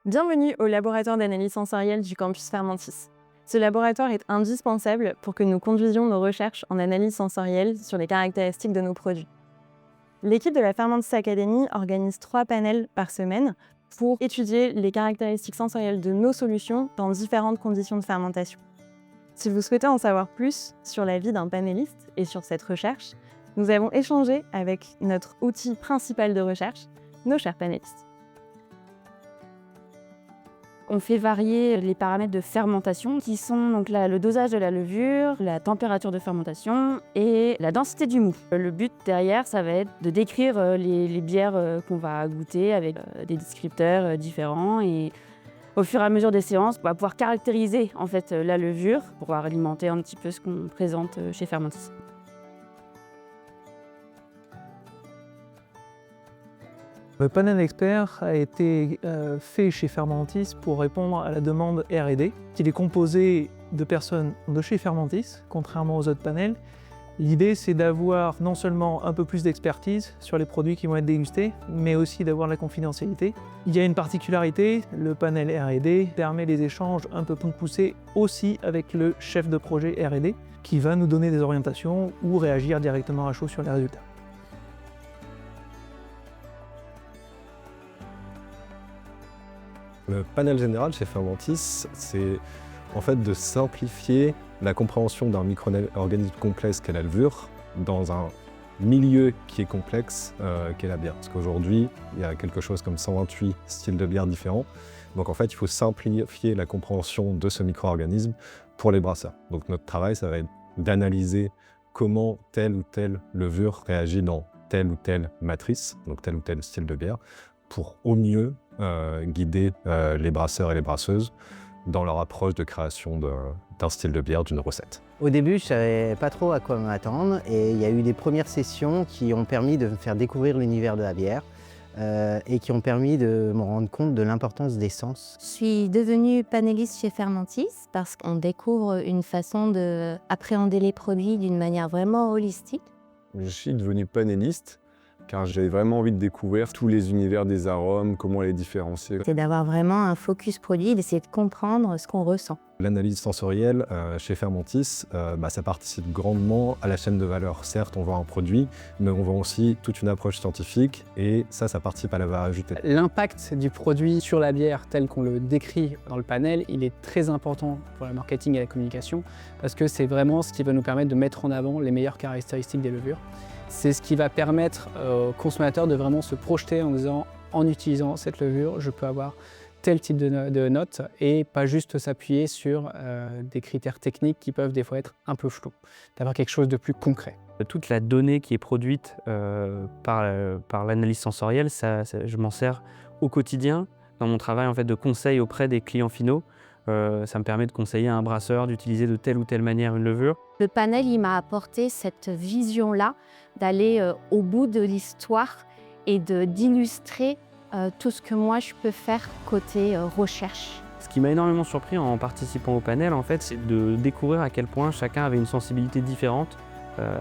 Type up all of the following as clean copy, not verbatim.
Bienvenue au laboratoire d'analyse sensorielle du campus Fermentis. Ce laboratoire est indispensable pour que nous conduisions nos recherches en analyse sensorielle sur les caractéristiques de nos produits. L'équipe de la Fermentis Academy organise 3 panels par semaine pour étudier les caractéristiques sensorielles de nos solutions dans différentes conditions de fermentation. Si vous souhaitez en savoir plus sur la vie d'un panéliste et sur cette recherche, nous avons échangé avec notre outil principal de recherche, nos chers panélistes. On fait varier les paramètres de fermentation qui sont donc le dosage de la levure, la température de fermentation et la densité du mou. Le but derrière, ça va être de décrire les bières qu'on va goûter avec des descripteurs différents et au fur et à mesure des séances, on va pouvoir caractériser en fait la levure pour pouvoir alimenter un petit peu ce qu'on présente chez Fermentis. Le panel expert a été fait chez Fermentis pour répondre à la demande R&D. Il est composé de personnes de chez Fermentis, contrairement aux autres panels. L'idée, c'est d'avoir non seulement un peu plus d'expertise sur les produits qui vont être dégustés, mais aussi d'avoir la confidentialité. Il y a une particularité, le panel R&D permet les échanges un peu plus poussés aussi avec le chef de projet R&D, qui va nous donner des orientations ou réagir directement à chaud sur les résultats. Le panel général chez Fermentis, c'est en fait de simplifier la compréhension d'un micro-organisme complexe qu'est la levure dans un milieu qui est complexe qu'est la bière. Parce qu'aujourd'hui, il y a quelque chose comme 128 styles de bière différents. Donc en fait, il faut simplifier la compréhension de ce micro-organisme pour les brasseurs. Donc notre travail, ça va être d'analyser comment telle ou telle levure réagit dans telle ou telle matrice, donc tel ou tel style de bière, pour au mieux guider les brasseurs et les brasseuses dans leur approche de création d'un style de bière, d'une recette. Au début, je ne savais pas trop à quoi m'attendre et il y a eu des premières sessions qui ont permis de me faire découvrir l'univers de la bière et qui ont permis de me rendre compte de l'importance des sens. Je suis devenue panéliste chez Fermentis parce qu'on découvre une façon d'appréhender les produits d'une manière vraiment holistique. Je suis devenu panéliste car j'avais vraiment envie de découvrir tous les univers des arômes, comment les différencier. C'est d'avoir vraiment un focus produit, d'essayer de comprendre ce qu'on ressent. L'analyse sensorielle chez Fermentis, ça participe grandement à la chaîne de valeur. Certes, on vend un produit, mais on vend aussi toute une approche scientifique et ça participe à la valeur ajoutée. L'impact du produit sur la bière tel qu'on le décrit dans le panel, il est très important pour le marketing et la communication parce que c'est vraiment ce qui va nous permettre de mettre en avant les meilleures caractéristiques des levures. C'est ce qui va permettre aux consommateurs de vraiment se projeter en disant en utilisant cette levure, je peux avoir tel type de notes et pas juste s'appuyer sur des critères techniques qui peuvent des fois être un peu flous, d'avoir quelque chose de plus concret. Toute la donnée qui est produite par l'analyse sensorielle, je m'en sers au quotidien dans mon travail en fait, de conseil auprès des clients finaux. Ça me permet de conseiller à un brasseur d'utiliser de telle ou telle manière une levure. Le panel, il m'a apporté cette vision-là d'aller au bout de l'histoire et d'illustrer tout ce que moi je peux faire côté recherche. Ce qui m'a énormément surpris en participant au panel, en fait, c'est de découvrir à quel point chacun avait une sensibilité différente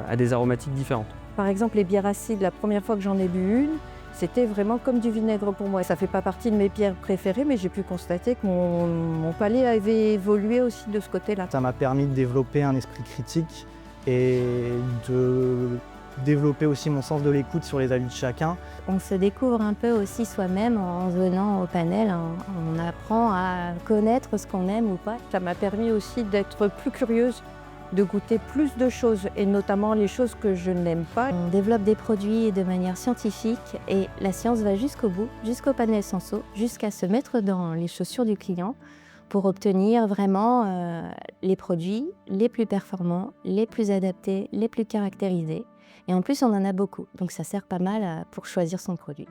à des aromatiques différentes. Par exemple, les bières acides, la première fois que j'en ai bu une, c'était vraiment comme du vinaigre pour moi. Ça ne fait pas partie de mes bières préférées, mais j'ai pu constater que mon palais avait évolué aussi de ce côté-là. Ça m'a permis de développer un esprit critique et de développer aussi mon sens de l'écoute sur les avis de chacun. On se découvre un peu aussi soi-même en venant au panel. On apprend à connaître ce qu'on aime ou pas. Ça m'a permis aussi d'être plus curieuse, de goûter plus de choses, et notamment les choses que je n'aime pas. On développe des produits de manière scientifique et la science va jusqu'au bout, jusqu'au panel senso, jusqu'à se mettre dans les chaussures du client pour obtenir vraiment les produits les plus performants, les plus adaptés, les plus caractérisés. Et en plus, on en a beaucoup, donc ça sert pas mal pour choisir son produit.